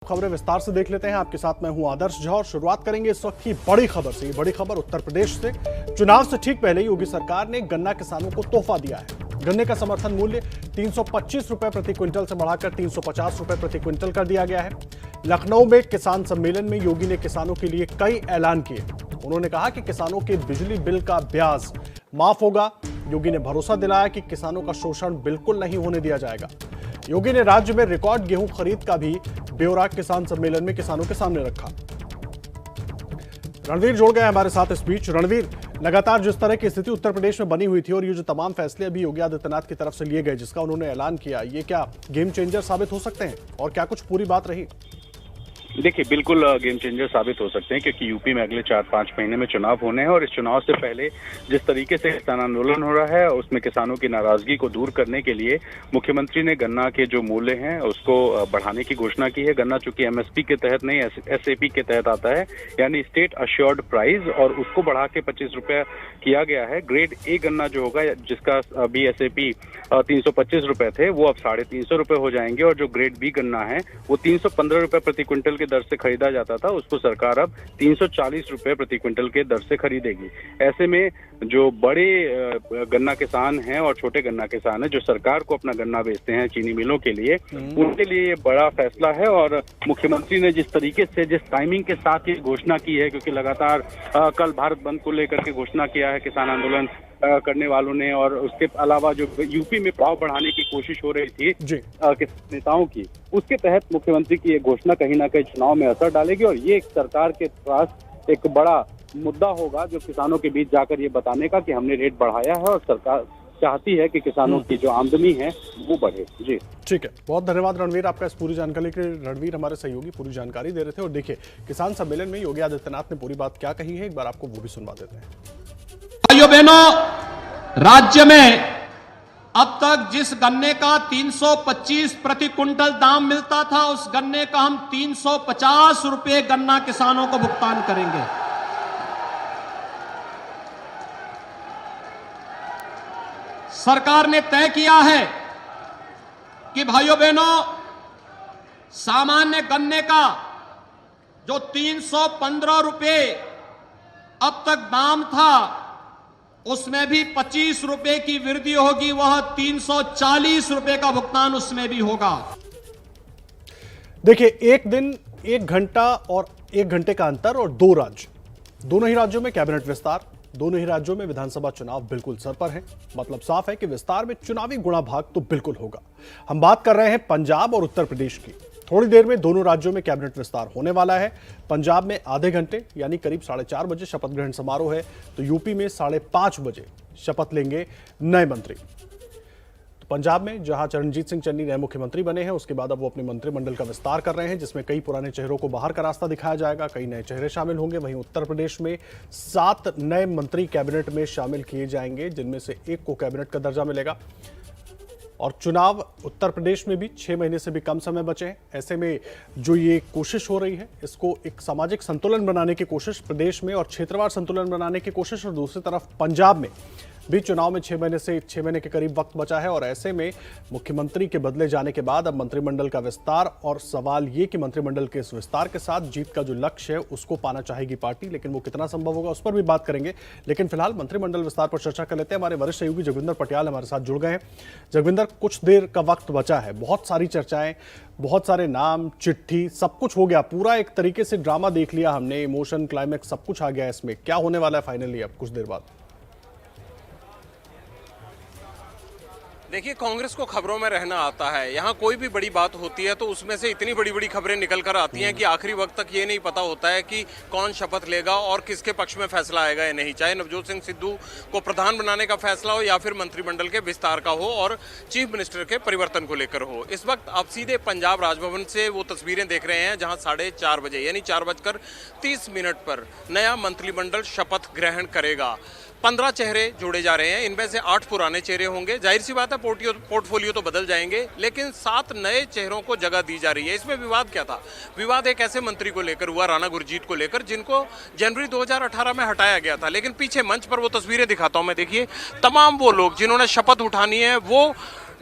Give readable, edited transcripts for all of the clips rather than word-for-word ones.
खबरें विस्तार से देख लेते हैं। आपके साथ मैं हूं आदर्श झा और शुरुआत करेंगे इस वक्त की बड़ी खबर से। बड़ी खबर उत्तर प्रदेश से। चुनाव से ठीक पहले योगी सरकार ने गन्ना किसानों को तोहफा दिया है। गन्ने का समर्थन मूल्य 325 रुपए प्रति क्विंटल से बढ़ाकर 350 रुपए प्रति क्विंटल कर दिया गया है। लखनऊ में किसान सम्मेलन में योगी ने किसानों के लिए कई ऐलान किए। उन्होंने कहा कि किसानों के बिजली बिल का ब्याज माफ होगा। योगी ने भरोसा दिलाया कि किसानों का शोषण बिल्कुल नहीं होने दिया जाएगा। योगी ने राज्य में रिकॉर्ड गेहूं खरीद का भी ब्यौरा किसान सम्मेलन में किसानों के सामने रखा। रणवीर जुड़ गए हमारे साथ इस बीच। रणवीर, लगातार जिस तरह की स्थिति उत्तर प्रदेश में बनी हुई थी और ये जो तमाम फैसले अभी योगी आदित्यनाथ की तरफ से लिए गए, जिसका उन्होंने ऐलान किया, ये क्या गेम चेंजर साबित हो सकते हैं और क्या कुछ पूरी बात रही? देखिए, बिल्कुल गेम चेंजर साबित हो सकते हैं, क्योंकि यूपी में अगले 4-5 महीने में चुनाव होने हैं और इस चुनाव से पहले जिस तरीके से किसान आंदोलन हो रहा है उसमें किसानों की नाराजगी को दूर करने के लिए मुख्यमंत्री ने गन्ना के जो मूल्य हैं उसको बढ़ाने की घोषणा की है। गन्ना चूंकि एमएसपी के तहत नहीं, एसएपी के तहत आता है, यानी स्टेट अश्योर्ड प्राइस, और उसको बढ़ा के 25 रुपया किया गया है। ग्रेड ए गन्ना जो होगा, जिसका अभी एसएपी 325 रुपए थे, वो अब 350 रुपए हो जाएंगे, और जो ग्रेड बी गन्ना है वो 315 रुपए प्रति क्विंटल की दर से खरीदा जाता था, उसको सरकार अब 340 रुपए प्रति क्विंटल के दर से खरीदेगी। ऐसे में जो बड़े गन्ना किसान हैं और छोटे गन्ना किसान हैं जो सरकार को अपना गन्ना बेचते हैं चीनी मिलों के लिए, उनके लिए ये बड़ा फैसला है। और मुख्यमंत्री ने जिस तरीके से, जिस टाइमिंग के साथ ये घोषणा की है, क्योंकि लगातार कल भारत बंद को लेकर के घोषणा किया है किसान आंदोलन करने वालों ने, और उसके अलावा जो यूपी में भाव बढ़ाने की कोशिश हो रही थी किसान नेताओं की, उसके तहत मुख्यमंत्री की ये घोषणा कहीं ना कहीं चुनाव में असर डालेगी। और ये एक सरकार के पास एक बड़ा मुद्दा होगा जो किसानों के बीच जाकर ये बताने का कि हमने रेट बढ़ाया है और सरकार चाहती है कि किसानों की जो आमदनी है वो बढ़े। जी ठीक है, बहुत धन्यवाद रणवीर आपका इस पूरी जानकारी के। रणवीर हमारे सहयोगी पूरी जानकारी दे रहे थे। और देखिए, किसान सम्मेलन में योगी आदित्यनाथ ने पूरी बात क्या कही है, एक बार आपको वो भी सुनवा देते हैं। भाइयों बहनों, राज्य में अब तक जिस गन्ने का 325 प्रति क्विंटल दाम मिलता था, उस गन्ने का हम 350 रुपए गन्ना किसानों को भुगतान करेंगे। सरकार ने तय किया है कि भाइयों बहनों, सामान्य गन्ने का जो 315 रुपए अब तक दाम था, उसमें भी 25 रुपए की वृद्धि होगी, वह 340 रुपए का भुगतान उसमें भी होगा। देखिए, एक दिन, एक घंटा और एक घंटे का अंतर, और दो राज्य, दोनों ही राज्यों में कैबिनेट विस्तार, दोनों ही राज्यों में विधानसभा चुनाव बिल्कुल सर पर है। मतलब साफ है कि विस्तार में चुनावी गुणा भाग तो बिल्कुल होगा। हम बात कर रहे हैं पंजाब और उत्तर प्रदेश की। थोड़ी देर में दोनों राज्यों में कैबिनेट विस्तार होने वाला है। पंजाब में आधे घंटे यानी करीब 4:30 बजे शपथ ग्रहण समारोह है, तो यूपी में 5:30 बजे शपथ लेंगे नए मंत्री। तो पंजाब में जहां चरणजीत सिंह चन्नी नए मुख्यमंत्री बने हैं, उसके बाद अब वो अपने मंत्रिमंडल का विस्तार कर रहे हैं, जिसमें कई पुराने चेहरों को बाहर का रास्ता दिखाया जाएगा, कई नए चेहरे शामिल होंगे। वहीं उत्तर प्रदेश में 7 नए मंत्री कैबिनेट में शामिल किए जाएंगे, जिनमें से एक को कैबिनेट का दर्जा मिलेगा। और चुनाव उत्तर प्रदेश में भी 6 महीने से भी कम समय बचे हैं। ऐसे में जो ये कोशिश हो रही है, इसको एक सामाजिक संतुलन बनाने की कोशिश प्रदेश में और क्षेत्रवार संतुलन बनाने की कोशिश, और दूसरी तरफ पंजाब में भी चुनाव में 6 महीने के करीब वक्त बचा है। और ऐसे में मुख्यमंत्री के बदले जाने के बाद अब मंत्रिमंडल का विस्तार, और सवाल ये कि मंत्रिमंडल के इस विस्तार के साथ जीत का जो लक्ष्य है उसको पाना चाहेगी पार्टी, लेकिन वो कितना संभव होगा उस पर भी बात करेंगे। लेकिन फिलहाल मंत्रिमंडल विस्तार पर चर्चा कर लेते हैं। हमारे वरिष्ठ सहयोगी जगविंदर पटियाल हमारे साथ जुड़ गए हैं। जगविंदर, कुछ देर का वक्त बचा है, बहुत सारी चर्चाएं, बहुत सारे नाम, चिट्ठी, सब कुछ हो गया, पूरा एक तरीके से ड्रामा देख लिया हमने, इमोशन, क्लाइमेक्स सब कुछ आ गया। इसमें क्या होने वाला है फाइनली अब कुछ देर बाद? देखिए, कांग्रेस को खबरों में रहना आता है। यहाँ कोई भी बड़ी बात होती है तो उसमें से इतनी बड़ी बड़ी खबरें निकल कर आती हैं कि आखिरी वक्त तक ये नहीं पता होता है कि कौन शपथ लेगा और किसके पक्ष में फैसला आएगा या नहीं। चाहे नवजोत सिंह सिद्धू को प्रधान बनाने का फैसला हो या फिर मंत्रिमंडल के विस्तार का हो और चीफ मिनिस्टर के परिवर्तन को लेकर हो। इस वक्त आप सीधे पंजाब राजभवन से वो तस्वीरें देख रहे हैं जहाँ 4:30 बजे यानी 4:30 पर नया मंत्रिमंडल शपथ ग्रहण करेगा। 15 चेहरे जोड़े जा रहे हैं, इनमें से 8 पुराने चेहरे होंगे। जाहिर सी बात है पोर्टफोलियो तो बदल जाएंगे, लेकिन 7 नए चेहरों को जगह दी जा रही है। इसमें विवाद क्या था? विवाद एक ऐसे मंत्री को लेकर हुआ, राणा गुरजीत को लेकर, जिनको जनवरी 2018 में हटाया गया था। लेकिन पीछे मंच पर वो तस्वीरें दिखाता हूं मैं, देखिए, तमाम वो लोग जिन्होंने शपथ उठानी है वो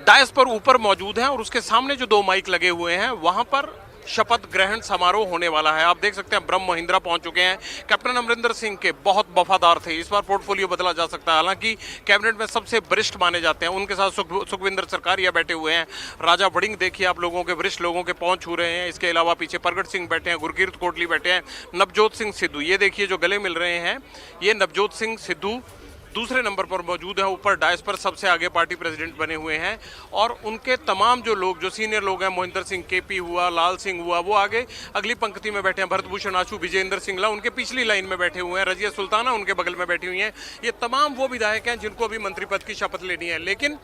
डायस पर ऊपर मौजूद हैं और उसके सामने जो 2 माइक लगे हुए हैं वहां पर शपथ ग्रहण समारोह होने वाला है। आप देख सकते हैं ब्रह्म महिंद्रा पहुंच चुके हैं। कैप्टन अमरिंदर सिंह के बहुत वफादार थे, इस बार पोर्टफोलियो बदला जा सकता है। हालांकि कैबिनेट में सबसे वरिष्ठ माने जाते हैं, उनके साथ सुखविंदर सरकारिया बैठे हुए हैं। राजा वड़िंग देखिए आप लोगों के, वरिष्ठ लोगों के पहुंच छू रहे हैं। इसके अलावा पीछे प्रगट सिंह बैठे हैं, गुरकीरत कोटली बैठे हैं, नवजोत सिंह सिद्धू, ये देखिए जो गले मिल रहे हैं, ये नवजोत सिंह सिद्धू दूसरे नंबर पर मौजूद है। ऊपर डायस पर सबसे आगे पार्टी प्रेसिडेंट बने हुए हैं और उनके तमाम जो लोग, जो सीनियर लोग हैं, मोहिंदर सिंह केपी हुआ, लाल सिंह हुआ, वो आगे अगली पंक्ति में बैठे हैं। भरतभूषण आशु, विजेंद्र सिंगला उनके पिछली लाइन में बैठे हुए हैं, रजिया सुल्ताना उनके बगल में बैठी हुई हैं। ये तमाम वो विधायक हैं जिनको अभी मंत्री पद की शपथ लेनी है। लेकिन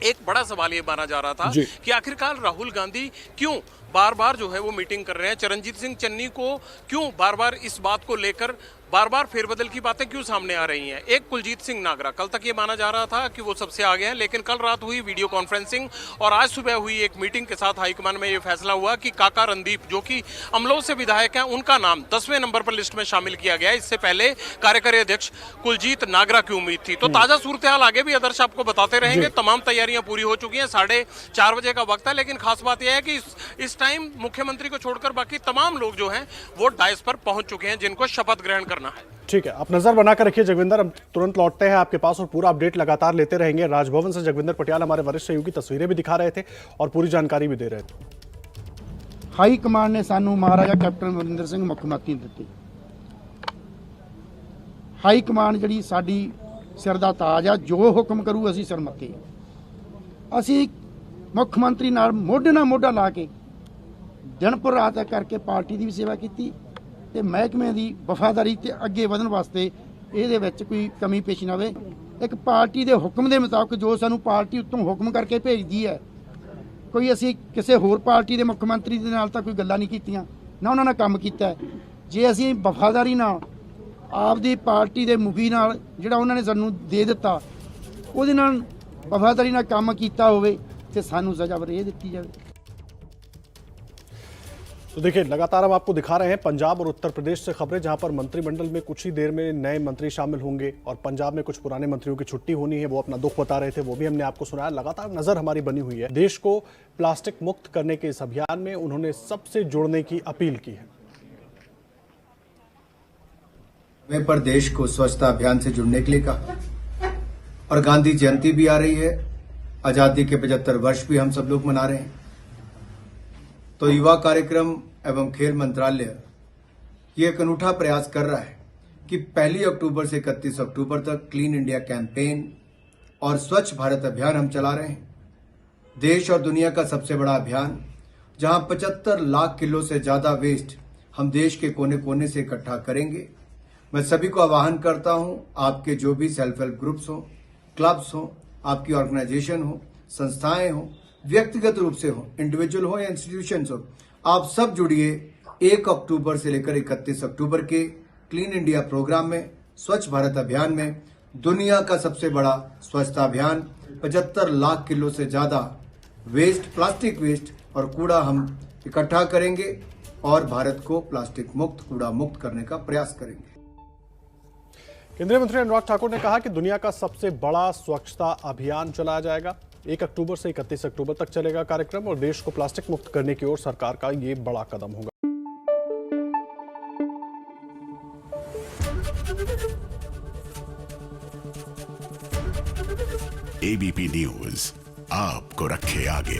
एक बड़ा सवाल ये माना जा रहा था कि आखिरकार राहुल गांधी क्यों बार बार जो है वो मीटिंग कर रहे हैं, चरणजीत सिंह चन्नी को क्यों बार बार इस बात को लेकर बार बार फेरबदल की बातें क्यों सामने आ रही हैं। एक कुलजीत सिंह नागरा, कल तक ये माना जा रहा था कि वो सबसे आगे हैं, लेकिन कल रात हुई वीडियो कॉन्फ्रेंसिंग और आज सुबह हुई एक मीटिंग के साथ हाईकमान में ये फैसला हुआ कि काका रणदीप जो कि अमलोह से विधायक हैं, उनका नाम 10वें नंबर पर लिस्ट में शामिल किया गया। इससे पहले कार्यकारी अध्यक्ष कुलजीत नागरा की उम्मीद थी। तो ताजा सूरत हाल आगे भी आदर्श आपको बताते रहेंगे। तमाम तैयारियां पूरी हो चुकी हैं, 4:30 बजे का वक्त है। लेकिन खास बात यह है कि इस टाइम मुख्यमंत्री को छोड़कर बाकी तमाम लोग जो हैं वो डायस पर पहुंच चुके हैं जिनको शपथ ग्रहण करना है। ठीक है, आप नजर बनाकर रखिए जगविंदर, हम तुरंत लौटते हैं आपके पास और पूरा अपडेट लगातार लेते रहेंगे। राजभवन से जगविंदर पटियाल हमारे वरिष्ठ सहयोगी तस्वीरें भी दिखा रहे थे और पूरी जानकारी भी दे रहे थे। हाई कमान ने सानू महाराजा कैप्टन अमरिंदर सिंह मुख्यमंत्री ਦਿੱਤੀ। हाई कमान ਜਿਹੜੀ ਸਾਡੀ ਸਿਰ ਦਾ ਤਾਜ ਆ, ਜੋ ਹੁਕਮ ਕਰੂ ਅਸੀਂ ਸਰਮੱਕੇ। ਅਸੀਂ ਮੁੱਖ ਮੰਤਰੀ ਨਾਲ ਮੋਢੇ ਨਾਲ ਮੋਢਾ ਲਾ ਕੇ ਦਿਨ ਪਰ ਰਾਤ ਕਰਕੇ ਪਾਰਟੀ ਦੀ ਵੀ ਸੇਵਾ ਕੀਤੀ ਤੇ ਮਹਿਕਮੇ ਦੀ ਵਫਾਦਾਰੀ ਤੇ ਅੱਗੇ ਵਧਣ ਵਾਸਤੇ ਇਹਦੇ ਵਿੱਚ ਕੋਈ ਕਮੀ ਪੇਸ਼ ਨਾ ਆਵੇ। ਇੱਕ ਪਾਰਟੀ ਦੇ ਹੁਕਮ ਦੇ ਮੁਤਾਬਕ ਜੋ ਸਾਨੂੰ ਪਾਰਟੀ ਉੱਤੋਂ ਹੁਕਮ ਕਰਕੇ ਭੇਜਦੀ ਹੈ, ਕੋਈ ਅਸੀਂ ਕਿਸੇ ਹੋਰ ਪਾਰਟੀ ਦੇ ਮੁੱਖ ਮੰਤਰੀ ਦੇ ਨਾਲ ਤਾਂ ਕੋਈ ਗੱਲਾਂ ਨਹੀਂ ਕੀਤੀਆਂ, ਨਾ ਉਹਨਾਂ ਨਾਲ ਕੰਮ ਕੀਤਾ। ਜੇ ਅਸੀਂ ਵਫਾਦਾਰੀ ਨਾਲ ਆਪਦੀ ਪਾਰਟੀ ਦੇ ਮੁਖੀ ਨਾਲ ਜਿਹੜਾ ਉਹਨਾਂ ਨੇ ਸਾਨੂੰ ਦੇ ਦਿੱਤਾ ਉਹਦੇ ਨਾਲ ਵਫਾਦਾਰੀ ਨਾਲ ਕੰਮ ਕੀਤਾ ਹੋਵੇ ਤੇ ਸਾਨੂੰ ਸਜ਼ਾ ਇਹ ਦਿੱਤੀ ਜਾਵੇ। तो देखिए, लगातार हम आपको दिखा रहे हैं पंजाब और उत्तर प्रदेश से खबरें, जहां पर मंत्रिमंडल में कुछ ही देर में नए मंत्री शामिल होंगे और पंजाब में कुछ पुराने मंत्रियों की छुट्टी होनी है, वो अपना दुख बता रहे थे, वो भी हमने आपको सुनाया। लगातार नजर हमारी बनी हुई है। देश को प्लास्टिक मुक्त करने के इस अभियान में उन्होंने सबसे जुड़ने की अपील की है। समय पर देश को स्वच्छता अभियान से जुड़ने के लिए कहा और गांधी जयंती भी आ रही है, आजादी के 75 वर्ष भी हम सब लोग मना रहे हैं। तो युवा कार्यक्रम एवं खेल मंत्रालय ये एक अनूठा प्रयास कर रहा है कि 1 अक्टूबर से 31 अक्टूबर तक क्लीन इंडिया कैंपेन और स्वच्छ भारत अभियान हम चला रहे हैं। देश और दुनिया का सबसे बड़ा अभियान, जहां 75 लाख किलो से ज्यादा वेस्ट हम देश के कोने कोने से इकट्ठा करेंगे। मैं सभी को आह्वान करता हूं, आपके जो भी सेल्फ हेल्प ग्रुप्स हो, क्लब्स हो, आपकी ऑर्गेनाइजेशन हो, संस्थाएं हो, व्यक्तिगत रूप से हो, इंडिविजुअल हो या इंस्टीट्यूशंस हो, आप सब जुड़िए 1 अक्टूबर से लेकर 31 अक्टूबर के क्लीन इंडिया प्रोग्राम में, स्वच्छ भारत अभियान में। दुनिया का सबसे बड़ा स्वच्छता अभियान, 75 लाख किलो से ज्यादा वेस्ट, प्लास्टिक वेस्ट और कूड़ा हम इकट्ठा करेंगे और भारत को प्लास्टिक मुक्त, कूड़ा मुक्त करने का प्रयास करेंगे। केंद्रीय मंत्री अनुराग ठाकुर ने कहा कि दुनिया का सबसे बड़ा स्वच्छता अभियान चलाया जाएगा। 1 अक्टूबर से 31 अक्टूबर तक चलेगा कार्यक्रम और देश को प्लास्टिक मुक्त करने की ओर सरकार का ये बड़ा कदम होगा। एबीपी न्यूज आपको रखे आगे।